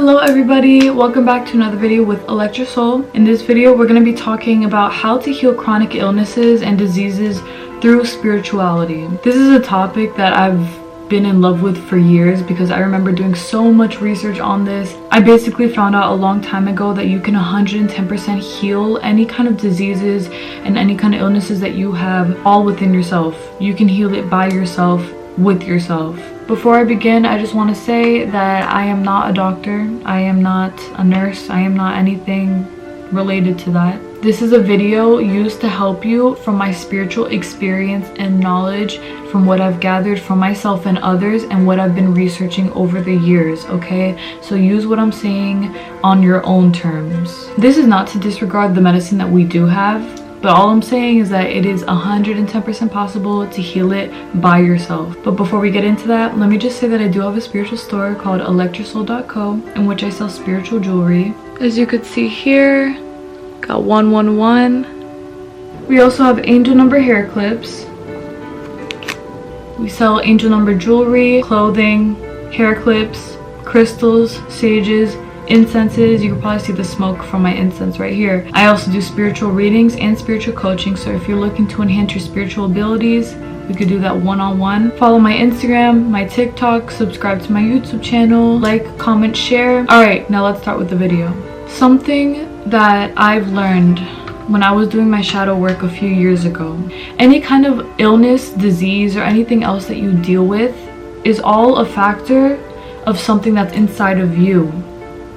Hello everybody, welcome back to another video with ElectraSoul. In this video we're going to be talking about how to heal chronic illnesses and diseases through spirituality. This is a topic that I've been in love with for years because I remember doing so much research on this. I basically found out a long time ago that you can 110% heal any kind of diseases and any kind of illnesses that you have all within yourself. You can heal it by yourself, with yourself. Before I begin, I just want to say that I am not a doctor, I am not a nurse, I am not anything related to that. This is a video used to help you from my spiritual experience and knowledge from what I've gathered from myself and others and what I've been researching over the years, okay? So use what I'm saying on your own terms. This is not to disregard the medicine that we do have, but all I'm saying is that it is 110% possible to heal it by yourself. But before we get into that, let me just say that I do have a spiritual store called ElectraSoul.co in which I sell spiritual jewelry. As you could see here, got 111. We also have angel number hair clips. We sell angel number jewelry, clothing, hair clips, crystals, sages, incenses. You can probably see the smoke from my incense right here. I also do spiritual readings and spiritual coaching, so if you're looking to enhance your spiritual abilities, we could do that one-on-one. Follow my Instagram, my TikTok, subscribe to my YouTube channel, like, comment, share. Alright, now let's start with the video. Something that I've learned when I was doing my shadow work a few years ago, any kind of illness, disease, or anything else that you deal with is all a factor of something that's inside of you.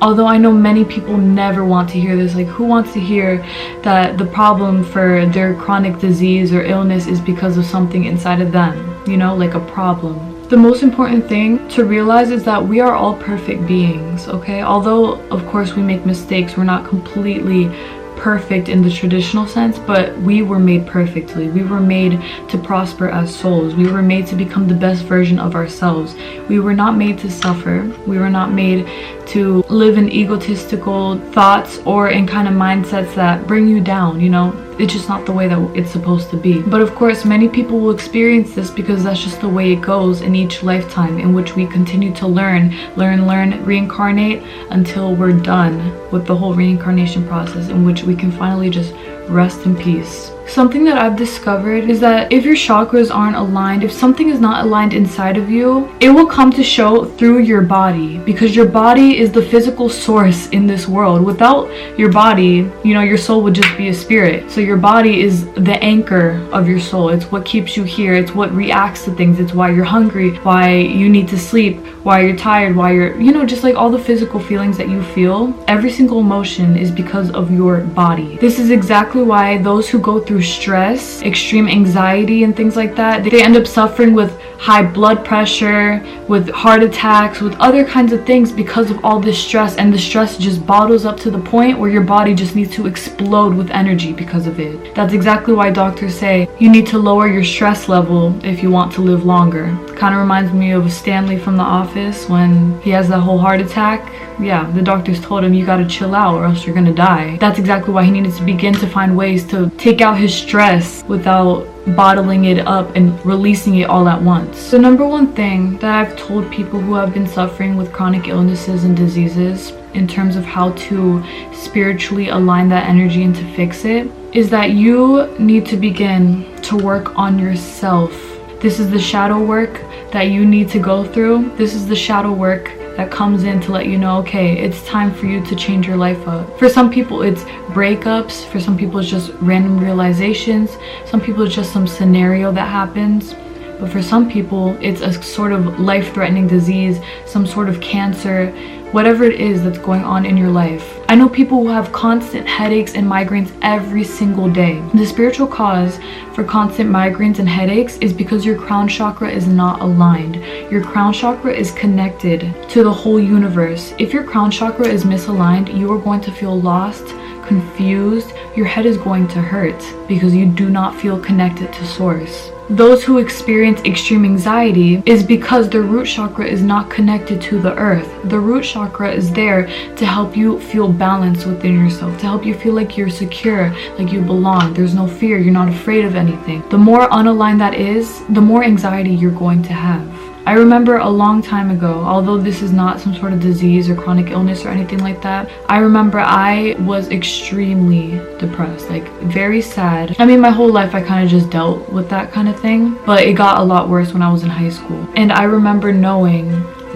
Although I know many people never want to hear this, like who wants to hear that the problem for their chronic disease or illness is because of something inside of them, you know, like a problem. The most important thing to realize is that we are all perfect beings, okay? Although of course we make mistakes, we're not completely perfect in the traditional sense, but we were made perfectly. We were made to prosper as souls. We were made to become the best version of ourselves. We were not made to suffer. We were not made to live in egotistical thoughts or in kind of mindsets that bring you down, you know? It's just not the way that it's supposed to be. But of course, many people will experience this because that's just the way it goes in each lifetime in which we continue to learn, reincarnate until we're done with the whole reincarnation process, in which we can finally just rest in peace. Something that I've discovered is that if your chakras aren't aligned, if something is not aligned inside of you, it will come to show through your body, because your body is the physical source in this world. Without your body, you know, your soul would just be a spirit. So your body is the anchor of your soul. It's what keeps you here. It's what reacts to things. It's why you're hungry, why you need to sleep, why you're tired, why you're, you know, just like all the physical feelings that you feel. Every single emotion is because of your body. This is exactly why those who go through stress, extreme anxiety and things like that, they end up suffering with high blood pressure, with heart attacks, with other kinds of things because of all this stress, and the stress just bottles up to the point where your body just needs to explode with energy because of it. That's exactly why doctors say you need to lower your stress level if you want to live longer. Kind of reminds me of Stanley from The Office when he has that whole heart attack. Yeah, the doctors told him you gotta chill out or else you're gonna die. That's exactly why he needed to begin to find ways to take out his stress without bottling it up and releasing it all at once. The number one thing that I've told people who have been suffering with chronic illnesses and diseases in terms of how to spiritually align that energy and to fix it is that you need to begin to work on yourself. This is the shadow work that you need to go through. This is the shadow work that comes in to let you know, okay, it's time for you to change your life up. For some people it's breakups, for some people it's just random realizations, some people it's just some scenario that happens, but for some people it's a sort of life-threatening disease, some sort of cancer, whatever it is that's going on in your life. I know people who have constant headaches and migraines every single day. The spiritual cause for constant migraines and headaches is because your crown chakra is not aligned. Your crown chakra is connected to the whole universe. If your crown chakra is misaligned, you are going to feel lost, confused, your head is going to hurt because you do not feel connected to source. Those who experience extreme anxiety is because their root chakra is not connected to the earth. The root chakra is there to help you feel balance within yourself, to help you feel like you're secure, like you belong. There's no fear, you're not afraid of anything. The more unaligned that is, the more anxiety you're going to have. I remember a long time ago, although this is not some sort of disease or chronic illness or anything like that, I remember I was extremely depressed, like very sad. I mean, my whole life I kind of just dealt with that kind of thing, but it got a lot worse when I was in high school. And I remember knowing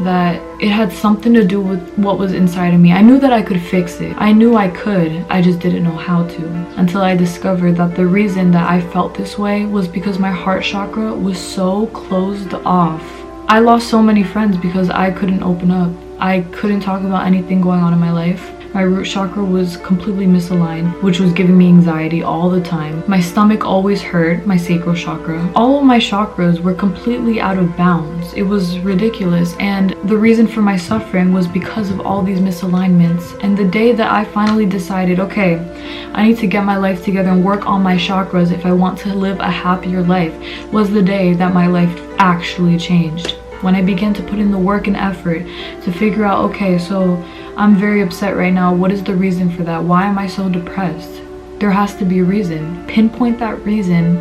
that it had something to do with what was inside of me. I knew that I could fix it. I knew I could. I just didn't know how to, until I discovered that the reason that I felt this way was because my heart chakra was so closed off. I lost so many friends because I couldn't open up. I couldn't talk about anything going on in my life. My root chakra was completely misaligned, which was giving me anxiety all the time. My stomach always hurt, my sacral chakra. All of my chakras were completely out of bounds. It was ridiculous, and the reason for my suffering was because of all these misalignments. And the day that I finally decided, okay, I need to get my life together and work on my chakras if I want to live a happier life, was the day that my life actually changed. When I began to put in the work and effort to figure out, okay, so I'm very upset right now. What is the reason for that? Why am I so depressed? There has to be a reason. Pinpoint that reason,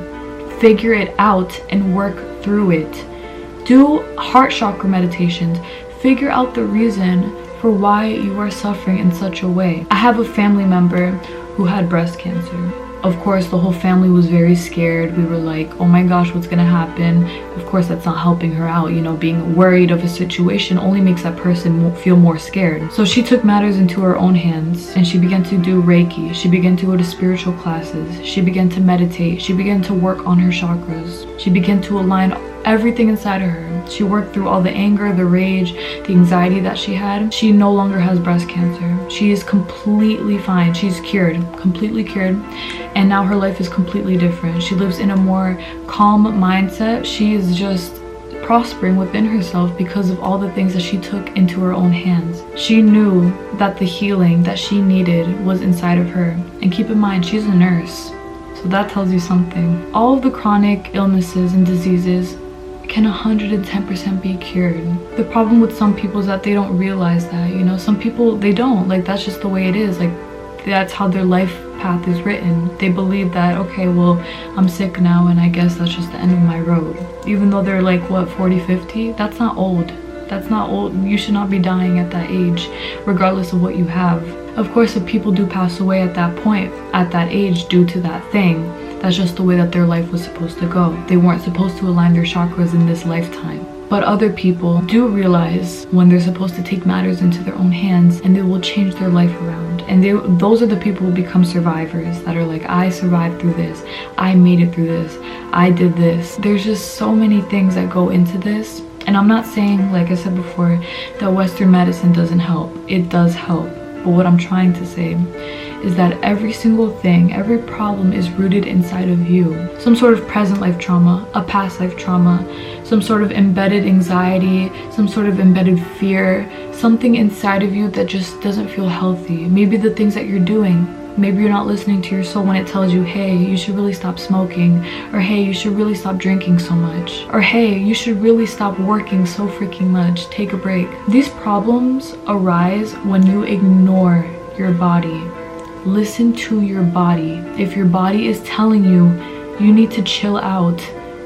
figure it out, and work through it. Do heart chakra meditations. Figure out the reason for why you are suffering in such a way. I have a family member who had breast cancer. Of course, the whole family was very scared. We were like, oh my gosh, what's gonna happen? Of course, that's not helping her out. You know, being worried of a situation only makes that person feel more scared. So she took matters into her own hands, and she began to do Reiki. She began to go to spiritual classes. She began to meditate. She began to work on her chakras. She began to align everything inside of her. She worked through all the anger, the rage, the anxiety that she had. She no longer has breast cancer. She is completely fine. She's cured, completely cured. And now her life is completely different. She lives in a more calm mindset. She is just prospering within herself because of all the things that she took into her own hands. She knew that the healing that she needed was inside of her. And keep in mind, she's a nurse. So that tells you something. All of the chronic illnesses and diseases can 110% be cured. The problem with some people is that they don't realize that, you know, some people, they don't, like, that's just the way it is, like, that's how their life path is written. They believe that, okay, well, I'm sick now and I guess that's just the end of my road. Even though they're like, what, 40, 50? That's not old. That's not old. You should not be dying at that age, regardless of what you have. Of course, if people do pass away at that point, at that age, due to that thing, that's just the way that their life was supposed to go. They weren't supposed to align their chakras in this lifetime. But other people do realize when they're supposed to take matters into their own hands, and they will change their life around. And those are the people who become survivors, that are like, I survived through this, I made it through this, I did this. There's just so many things that go into this. And I'm not saying, like I said before, that Western medicine doesn't help. It does help. But what I'm trying to say is that every single thing, every problem is rooted inside of you. Some sort of present life trauma, a past life trauma, some sort of embedded anxiety, some sort of embedded fear, something inside of you that just doesn't feel healthy. Maybe the things that you're doing, maybe you're not listening to your soul when it tells you, hey, you should really stop smoking, or hey, you should really stop drinking so much, or hey, you should really stop working so freaking much, take a break. These problems arise when you ignore your body. Listen to your body. If your body is telling you you need to chill out,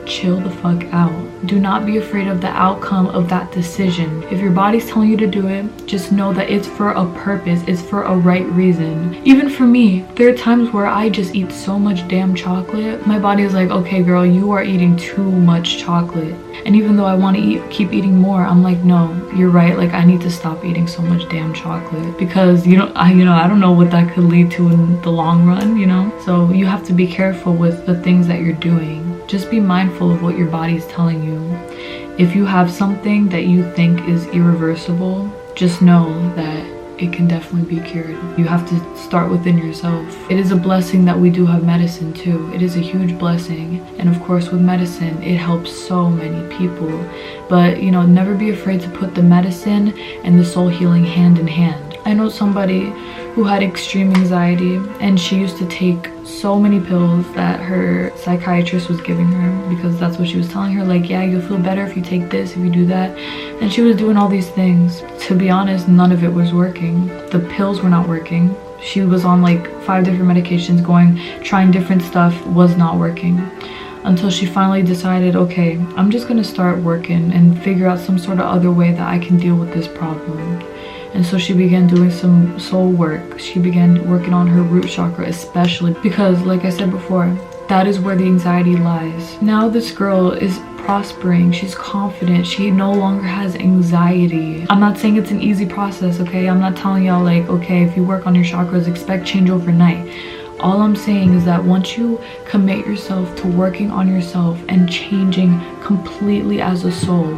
chill the fuck out. Do not be afraid of the outcome of that decision. If your body's telling you to do it, just know that it's for a purpose, it's for a right reason. Even for me, there are times where I just eat so much damn chocolate. My body is like, okay girl, you are eating too much chocolate. And even though I want to keep eating more, I'm like, no, you're right, like I need to stop eating so much damn chocolate, because I don't know what that could lead to in the long run, you know? So you have to be careful with the things that you're doing. Just be mindful of what your body is telling you. If you have something that you think is irreversible, just know that it can definitely be cured. You have to start within yourself. It is a blessing that we do have medicine too. It is a huge blessing. And of course with medicine, it helps so many people. But never be afraid to put the medicine and the soul healing hand in hand. I know somebody who had extreme anxiety, and she used to take so many pills that her psychiatrist was giving her, because that's what she was telling her, like, yeah, you'll feel better if you take this, if you do that. And she was doing all these things. To be honest, none of it was working. The pills were not working. She was on like 5 different medications, trying different stuff, was not working. until she finally decided, okay, I'm just gonna start working and figure out some sort of other way that I can deal with this problem. And so she began doing some soul work. She began working on her root chakra, especially because, like I said before, that is where the anxiety lies. Now this girl is prospering, she's confident, she no longer has anxiety. I'm not saying it's an easy process, okay? I'm not telling y'all like, okay, if you work on your chakras, expect change overnight. All I'm saying is that once you commit yourself to working on yourself and changing completely as a soul,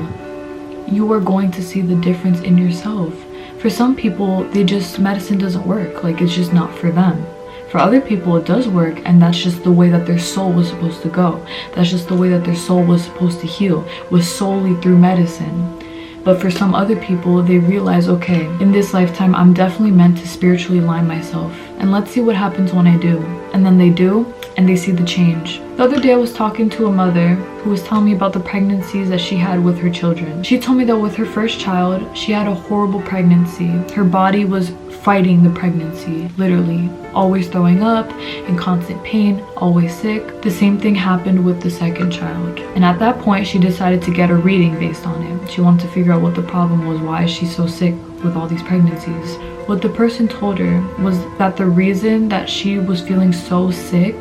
you are going to see the difference in yourself. For some people, medicine doesn't work, like it's just not for them. For other people, it does work, and that's just the way that their soul was supposed to go. That's just the way that their soul was supposed to heal, was solely through medicine. But for some other people, they realize, okay, in this lifetime, I'm definitely meant to spiritually align myself. And let's see what happens when I do. And then they do, and they see the change. The other day I was talking to a mother who was telling me about the pregnancies that she had with her children. She told me that with her first child, she had a horrible pregnancy. Her body was fighting the pregnancy, literally. Always throwing up, in constant pain, always sick. The same thing happened with the second child. And at that point, she decided to get a reading based on it. She wanted to figure out what the problem was, why is she so sick with all these pregnancies. What the person told her was that the reason that she was feeling so sick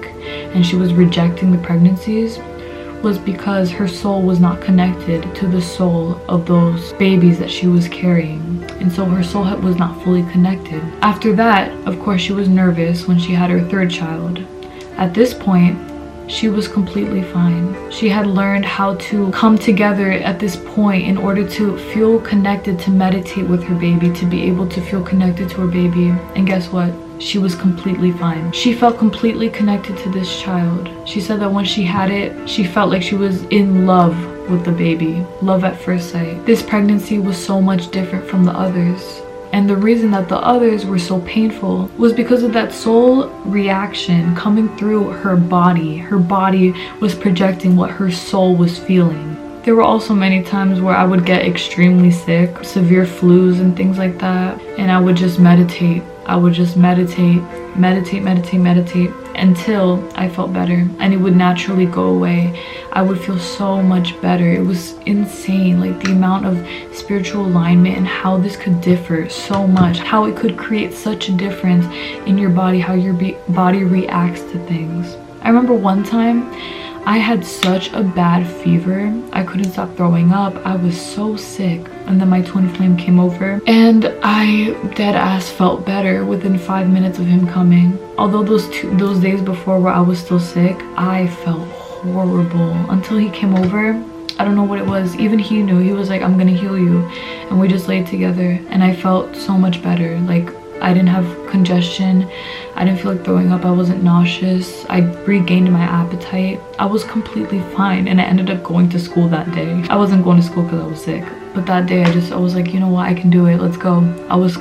and she was rejecting the pregnancies was because her soul was not connected to the soul of those babies that she was carrying. And so her soul was not fully connected. After that, of course, she was nervous when she had her third child. At this point, she was completely fine. She had learned how to come together at this point in order to feel connected, to meditate with her baby, to be able to feel connected to her baby. And guess what? She was completely fine. She felt completely connected to this child. She said that when she had it, she felt like she was in love with the baby. Love at first sight. This pregnancy was so much different from the others. And the reason that the others were so painful was because of that soul reaction coming through her body. Her body was projecting what her soul was feeling. There were also many times where I would get extremely sick, severe flus and things like that, and I would just meditate. I would just meditate until I felt better, and it would naturally go away. I would feel so much better. It was insane, like the amount of spiritual alignment and how this could differ so much, how it could create such a difference in your body, how your body reacts to things. I remember one time I had such a bad fever. I couldn't stop throwing up. I was so sick. And then my twin flame came over and I dead ass felt better within 5 minutes of him coming. Although those days before where I was still sick, I felt horrible until he came over. I don't know what it was. Even he knew. He was like, I'm gonna heal you. And we just laid together and I felt so much better. Like, I didn't have congestion. I didn't feel like throwing up. I wasn't nauseous. I regained my appetite. I was completely fine, and I ended up going to school that day. I wasn't going to school because I was sick, but that day I was like, you know what, I can do it. Let's go. I was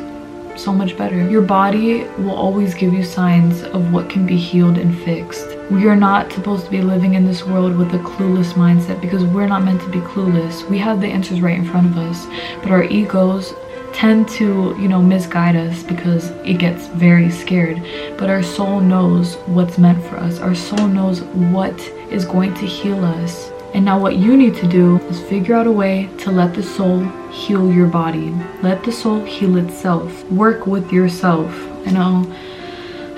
so much better. Your body will always give you signs of what can be healed and fixed. We are not supposed to be living in this world with a clueless mindset, because we're not meant to be clueless. We have the answers right in front of us, but our egos tend to, misguide us because it gets very scared. But our soul knows what's meant for us. Our soul knows what is going to heal us. And now what you need to do is figure out a way to let the soul heal your body. Let the soul heal itself. Work with yourself. I know.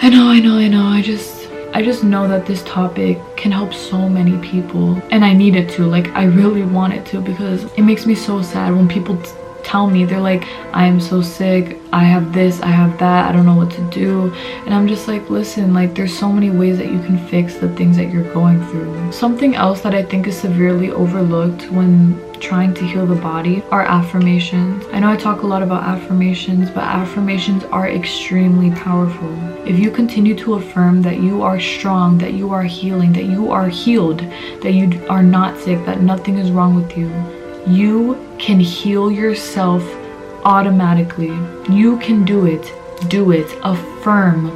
I just know that this topic can help so many people, and I need it to. Like, I really want it to, because it makes me so sad when people tell me, they're like, I am so sick, I have this, I have that, I don't know what to do. And I'm just like, listen, like, there's so many ways that you can fix the things that you're going through. Something else that I think is severely overlooked when trying to heal the body are affirmations. I know I talk a lot about affirmations, but affirmations are extremely powerful. If you continue to affirm that you are strong, that you are healing, that you are healed, that you are not sick, that nothing is wrong with you, you can heal yourself automatically. You can do it. Do it. Affirm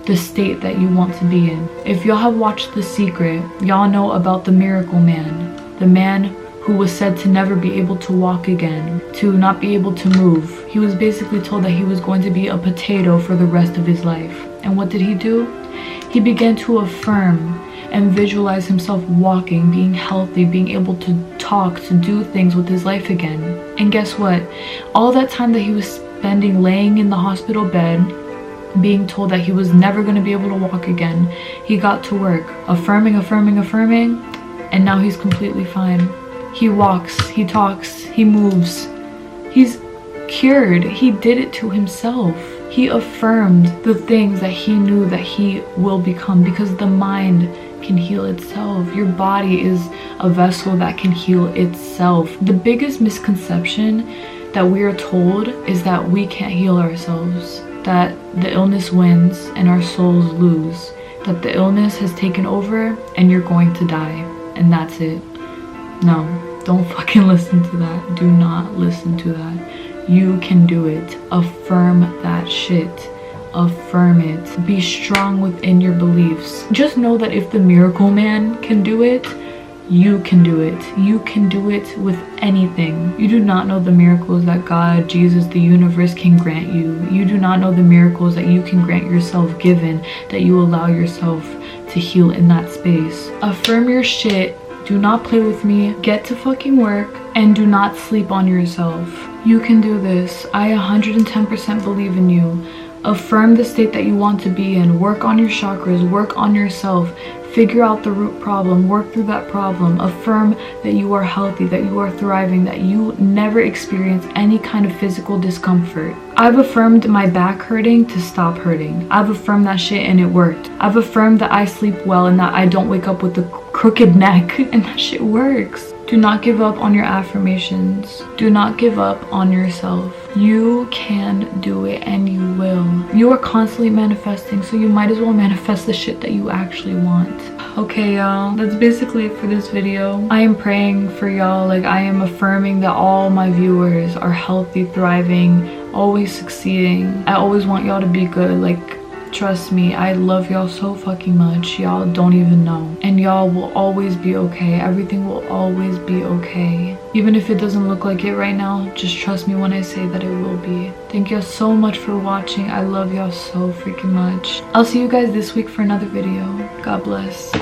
the state that you want to be in. If y'all have watched The Secret, y'all know about the miracle man. The man who was said to never be able to walk again, to not be able to move. He was basically told that he was going to be a potato for the rest of his life. And what did he do? He began to affirm and visualize himself walking, being healthy, being able to talk, to do things with his life again. And guess what? All that time that he was spending laying in the hospital bed, being told that he was never going to be able to walk again, he got to work, affirming, and now he's completely fine. He walks, he talks, he moves. He's cured. He did it to himself. He affirmed the things that he knew that he will become, because the mind can heal itself. Your body is a vessel that can heal itself. The biggest misconception that we are told is that we can't heal ourselves, that the illness wins and our souls lose, that the illness has taken over and you're going to die, and that's it. No, don't fucking listen to that. Do not listen to that. You can do it. Affirm that shit. Affirm it. Be strong within your beliefs. Just know that if the miracle man can do it, you can do it. You can do it with anything. You do not know the miracles that God, Jesus, the universe can grant you. You do not know the miracles that you can grant yourself, given that you allow yourself to heal in that space. Affirm your shit. Do not play with me. Get to fucking work and do not sleep on yourself. You can do this. I 110% believe in you. Affirm the state that you want to be in. Work on your chakras. Work on yourself. Figure out the root problem. Work through that problem. Affirm that you are healthy, that you are thriving, that you never experience any kind of physical discomfort. I've affirmed my back hurting to stop hurting. I've affirmed that shit and it worked. I've affirmed that I sleep well and that I don't wake up with a crooked neck, and that shit works. Do not give up on your affirmations. Do not give up on yourself. You can do it and you will. You are constantly manifesting, so you might as well manifest the shit that you actually want. Okay, y'all, that's basically it for this video. I am praying for y'all. Like, I am affirming that all my viewers are healthy, thriving, always succeeding. I always want y'all to be good. Like, trust me, I love y'all so fucking much. Y'all don't even know. And y'all will always be okay. Everything will always be okay. Even if it doesn't look like it right now, just trust me when I say that it will be. Thank y'all so much for watching. I love y'all so freaking much. I'll see you guys this week for another video. God bless.